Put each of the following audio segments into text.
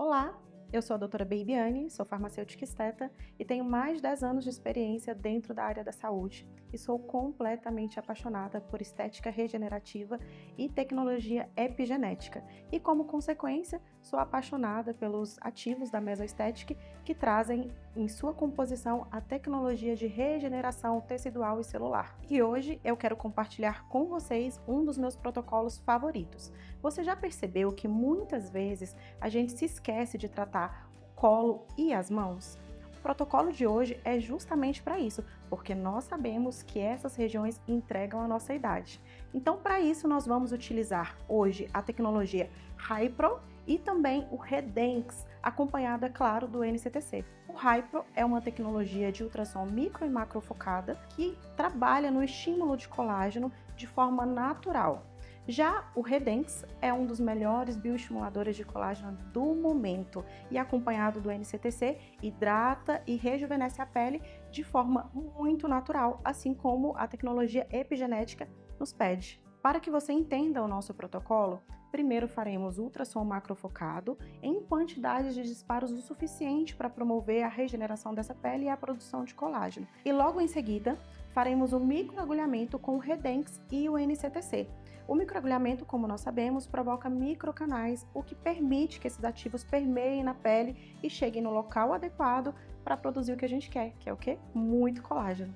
Olá, eu sou a doutora Beibiane, sou farmacêutica esteta e tenho mais de 10 anos de experiência dentro da área da saúde e sou completamente apaixonada por estética regenerativa e tecnologia epigenética e, como consequência, sou apaixonada pelos ativos da mesoestética que trazem em sua composição a tecnologia de regeneração tecidual e celular. E hoje eu quero compartilhar com vocês um dos meus protocolos favoritos. Você já percebeu que muitas vezes a gente se esquece de tratar o colo e as mãos? O protocolo de hoje é justamente para isso, porque nós sabemos que essas regiões entregam a nossa idade. Então, para isso, nós vamos utilizar hoje a tecnologia Hypro e também o Redenx, acompanhado, é claro, do NCTC. O Hypro é uma tecnologia de ultrassom micro e macrofocada que trabalha no estímulo de colágeno de forma natural. Já o Redenx é um dos melhores bioestimuladores de colágeno do momento e, acompanhado do NCTC, hidrata e rejuvenesce a pele de forma muito natural, assim como a tecnologia epigenética nos pede. Para que você entenda o nosso protocolo, primeiro faremos ultrassom macrofocado em quantidades de disparos o suficiente para promover a regeneração dessa pele e a produção de colágeno. E logo em seguida, faremos o microagulhamento com o Redenx e o NCTC. O microagulhamento, como nós sabemos, provoca microcanais, o que permite que esses ativos permeiem na pele e cheguem no local adequado para produzir o que a gente quer, que é o quê? Muito colágeno.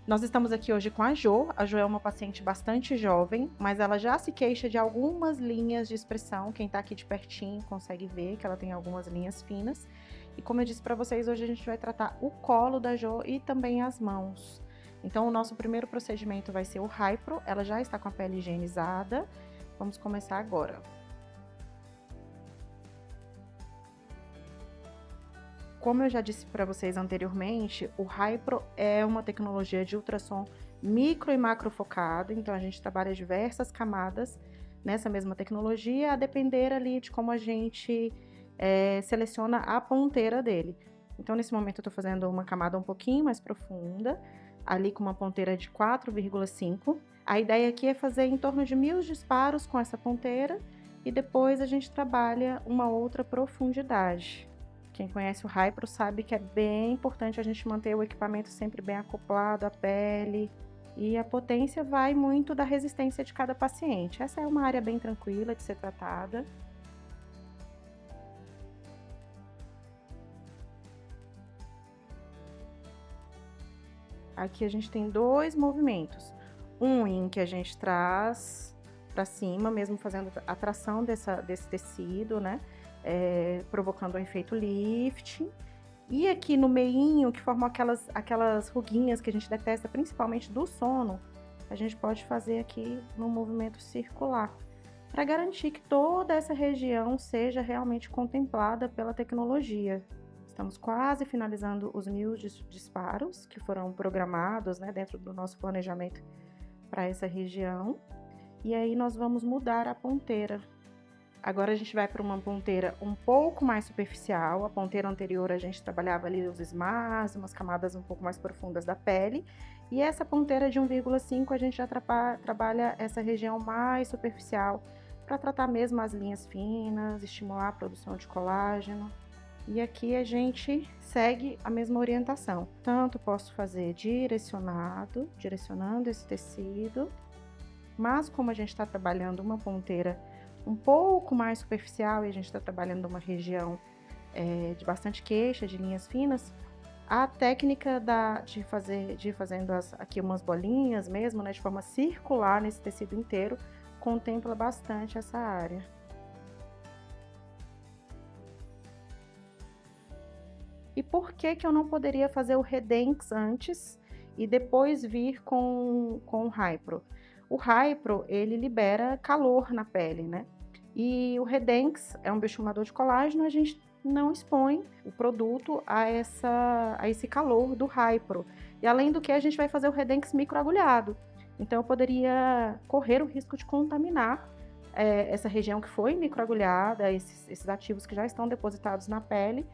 Nós estamos aqui hoje com a Jo. A Jo é uma paciente bastante jovem, mas ela já se queixa de algumas linhas de expressão. Quem está aqui de pertinho consegue ver que ela tem algumas linhas finas. E como eu disse para vocês, hoje a gente vai tratar o colo da Jo e também as mãos. Então, o nosso primeiro procedimento vai ser o Hypro. Ela já está com a pele higienizada. Vamos começar agora. Como eu já disse para vocês anteriormente, o Hypro é uma tecnologia de ultrassom micro e macrofocado. Então, a gente trabalha diversas camadas nessa mesma tecnologia, a depender ali de como a gente seleciona a ponteira dele. Então, nesse momento, eu estou fazendo uma camada um pouquinho mais profunda, ali com uma ponteira de 4,5. A ideia aqui é fazer em torno de 1000 disparos com essa ponteira e depois a gente trabalha uma outra profundidade. Quem conhece o Hypro sabe que é bem importante a gente manter o equipamento sempre bem acoplado à pele e a potência vai muito da resistência de cada paciente. Essa é uma área bem tranquila de ser tratada. Aqui a gente tem dois movimentos, um em que a gente traz para cima, mesmo fazendo a tração desse tecido, né, provocando um efeito lifting, e aqui no meinho, que formam aquelas ruguinhas que a gente detesta, principalmente do sono, a gente pode fazer aqui no movimento circular, para garantir que toda essa região seja realmente contemplada pela tecnologia. Estamos quase finalizando os 1000 disparos que foram programados, né, dentro do nosso planejamento para essa região. E aí nós vamos mudar a ponteira. Agora a gente vai para uma ponteira um pouco mais superficial. A ponteira anterior a gente trabalhava ali os SMARs, umas camadas um pouco mais profundas da pele. E essa ponteira de 1,5 a gente já trabalha essa região mais superficial para tratar mesmo as linhas finas, estimular a produção de colágeno. E aqui a gente segue a mesma orientação. Tanto posso fazer direcionando esse tecido, mas como a gente está trabalhando uma ponteira um pouco mais superficial e a gente está trabalhando uma região de bastante queixa, de linhas finas, a técnica de ir fazendo aqui umas bolinhas mesmo, né, de forma circular nesse tecido inteiro, contempla bastante essa área. E por que eu não poderia fazer o Redenx antes e depois vir com o Hypro? O Hypro, ele libera calor na pele, né? E o Redenx é um bioestimulador de colágeno, a gente não expõe o produto a esse calor do Hypro. E além do que, a gente vai fazer o Redenx microagulhado. Então, eu poderia correr o risco de contaminar essa região que foi microagulhada, esses ativos que já estão depositados na pele,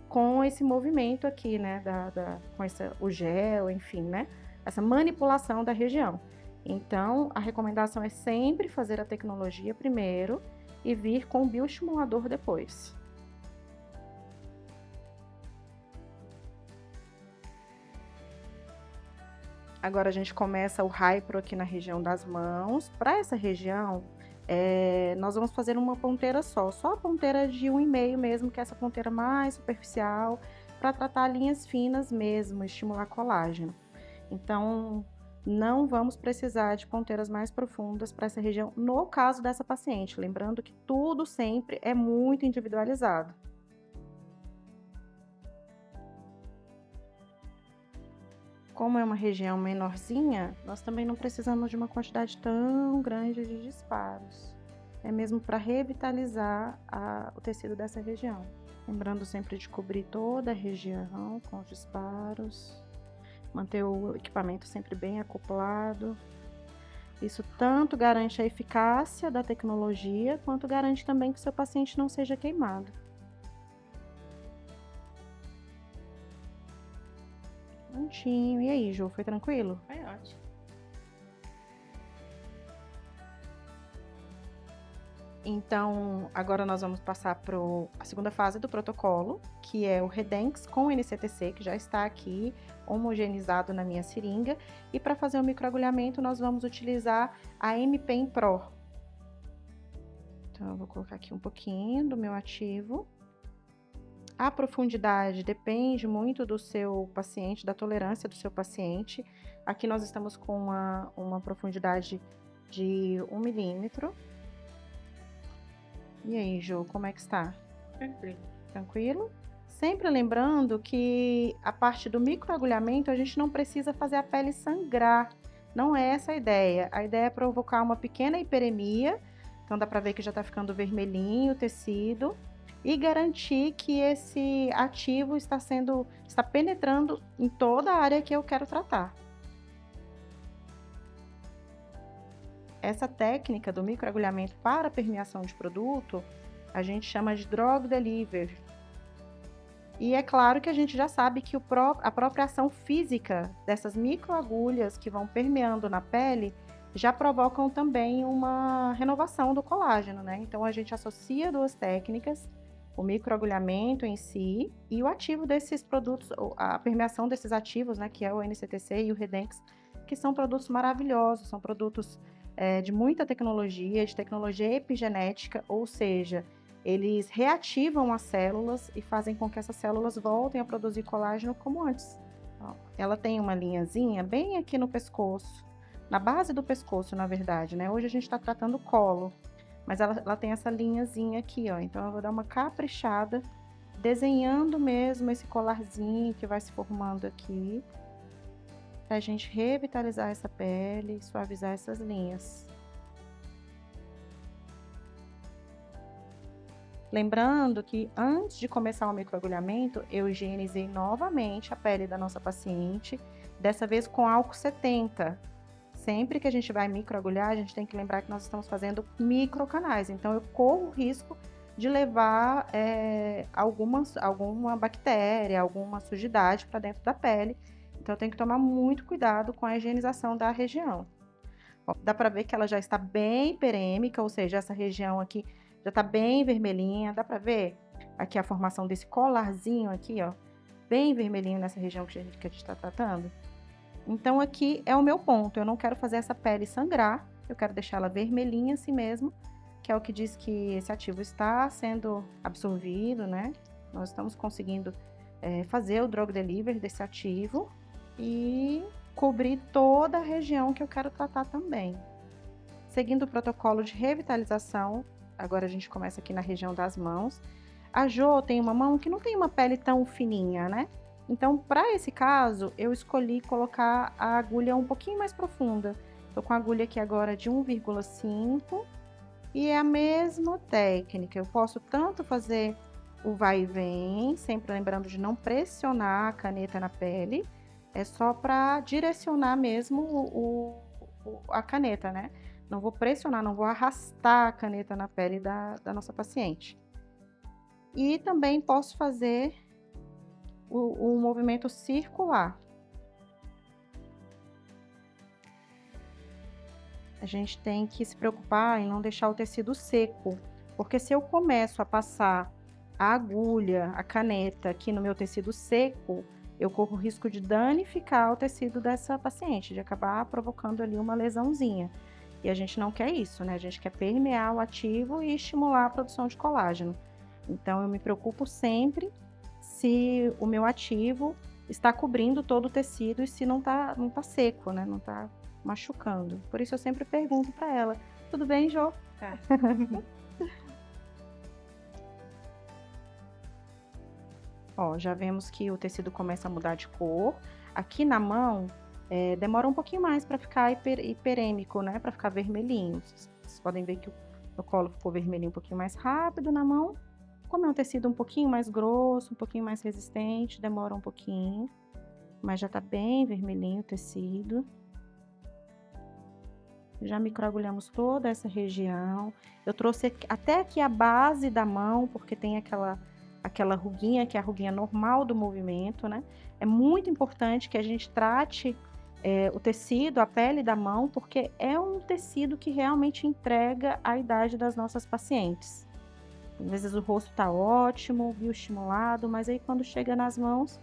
com esse movimento aqui, né, com o gel, enfim, né, essa manipulação da região. Então, a recomendação é sempre fazer a tecnologia primeiro e vir com o bioestimulador depois. Agora a gente começa o Hypro aqui na região das mãos. Para essa região, nós vamos fazer uma ponteira só a ponteira de 1,5 mesmo, que é essa ponteira mais superficial, para tratar linhas finas mesmo, estimular colágeno. Então, não vamos precisar de ponteiras mais profundas para essa região, no caso dessa paciente. Lembrando que tudo sempre é muito individualizado. Como é uma região menorzinha, nós também não precisamos de uma quantidade tão grande de disparos. É mesmo para revitalizar o tecido dessa região. Lembrando sempre de cobrir toda a região com os disparos. Manter o equipamento sempre bem acoplado. Isso tanto garante a eficácia da tecnologia, quanto garante também que o seu paciente não seja queimado. Prontinho. E aí, Ju, foi tranquilo? Foi ótimo. Então, agora nós vamos passar para a segunda fase do protocolo, que é o Redenx com NCTC, que já está aqui homogeneizado na minha seringa. E para fazer o microagulhamento, nós vamos utilizar a M-Pen Pro. Então, eu vou colocar aqui um pouquinho do meu ativo. A profundidade depende muito do seu paciente, da tolerância do seu paciente. Aqui nós estamos com uma profundidade de 1 milímetro. E aí, Ju, como é que está? Tranquilo. Tranquilo? Sempre lembrando que a parte do microagulhamento a gente não precisa fazer a pele sangrar. Não é essa a ideia. A ideia é provocar uma pequena hiperemia. Então dá para ver que já está ficando vermelhinho o tecido. E garantir que esse ativo está penetrando em toda a área que eu quero tratar. Essa técnica do microagulhamento para permeação de produto, a gente chama de drug delivery. E é claro que a gente já sabe que a própria ação física dessas microagulhas que vão permeando na pele já provocam também uma renovação do colágeno, né? Então a gente associa duas técnicas, o microagulhamento em si e o ativo desses produtos, a permeação desses ativos, né, que é o NCTC e o Redenx, que são produtos maravilhosos, são produtos de muita tecnologia, de tecnologia epigenética, ou seja, eles reativam as células e fazem com que essas células voltem a produzir colágeno como antes. Ela tem uma linhazinha bem aqui no pescoço, na base do pescoço, na verdade, né? Hoje a gente está tratando o colo, mas ela tem essa linhazinha aqui, ó. Então eu vou dar uma caprichada, desenhando mesmo esse colarzinho que vai se formando aqui, pra gente revitalizar essa pele e suavizar essas linhas. Lembrando que antes de começar o microagulhamento, eu higienizei novamente a pele da nossa paciente, dessa vez com álcool 70. Sempre que a gente vai microagulhar, a gente tem que lembrar que nós estamos fazendo microcanais, então eu corro o risco de levar alguma bactéria, alguma sujidade para dentro da pele. Então, eu tenho que tomar muito cuidado com a higienização da região. Ó, dá para ver que ela já está bem perêmica, ou seja, essa região aqui já está bem vermelhinha. Dá para ver aqui a formação desse colarzinho aqui, ó, bem vermelhinho nessa região que a gente está tratando. Então, aqui é o meu ponto. Eu não quero fazer essa pele sangrar, eu quero deixar ela vermelhinha assim mesmo, que é o que diz que esse ativo está sendo absorvido, né? Nós estamos conseguindo fazer o drug delivery desse ativo e cobrir toda a região que eu quero tratar também. Seguindo o protocolo de revitalização, agora a gente começa aqui na região das mãos. A Jo tem uma mão que não tem uma pele tão fininha, né? Então, para esse caso, eu escolhi colocar a agulha um pouquinho mais profunda. Tô com a agulha aqui agora de 1,5 e é a mesma técnica. Eu posso tanto fazer o vai e vem, sempre lembrando de não pressionar a caneta na pele, é só para direcionar mesmo a caneta, né? Não vou pressionar, não vou arrastar a caneta na pele da nossa paciente. E também posso fazer o movimento circular. A gente tem que se preocupar em não deixar o tecido seco, porque se eu começo a passar a agulha, a caneta aqui no meu tecido seco, eu corro o risco de danificar o tecido dessa paciente, de acabar provocando ali uma lesãozinha. E a gente não quer isso, né? A gente quer permear o ativo e estimular a produção de colágeno. Então, eu me preocupo sempre se o meu ativo está cobrindo todo o tecido e se não tá seco, né? Não tá machucando. Por isso, eu sempre pergunto para ela: tudo bem, Jô? Tá. Ó, já vemos que o tecido começa a mudar de cor. Aqui na mão, demora um pouquinho mais para ficar hiperêmico, né? Para ficar vermelhinho. Vocês podem ver que o colo ficou vermelhinho um pouquinho mais rápido na mão. Como é um tecido um pouquinho mais grosso, um pouquinho mais resistente, demora um pouquinho. Mas já tá bem vermelhinho o tecido. Já microagulhamos toda essa região. Eu trouxe até aqui a base da mão, porque tem aquela ruguinha, que é a ruguinha normal do movimento, né? É muito importante que a gente trate o tecido, a pele da mão, porque é um tecido que realmente entrega a idade das nossas pacientes. Às vezes o rosto tá ótimo, bioestimulado, mas aí quando chega nas mãos,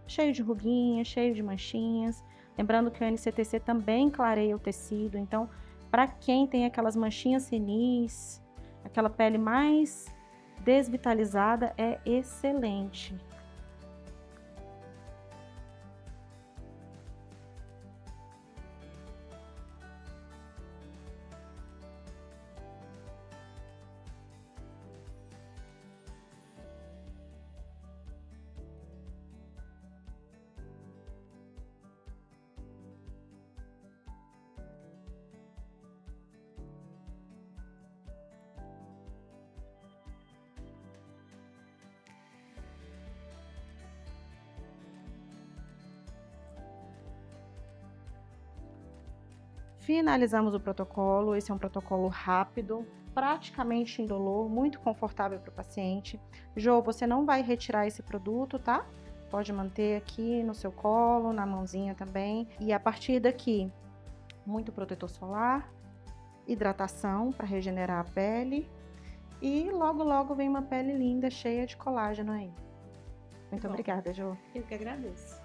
cheio de ruguinhas, cheio de manchinhas. Lembrando que o NCTC também clareia o tecido, então, para quem tem aquelas manchinhas senis, aquela pele mais desvitalizada, é excelente. Finalizamos o protocolo. Esse é um protocolo rápido, praticamente indolor, muito confortável para o paciente. Jô, você não vai retirar esse produto, tá? Pode manter aqui no seu colo, na mãozinha também. E a partir daqui, muito protetor solar, hidratação para regenerar a pele. E logo, logo vem uma pele linda, cheia de colágeno aí. Muito obrigada, Jô. Eu que agradeço.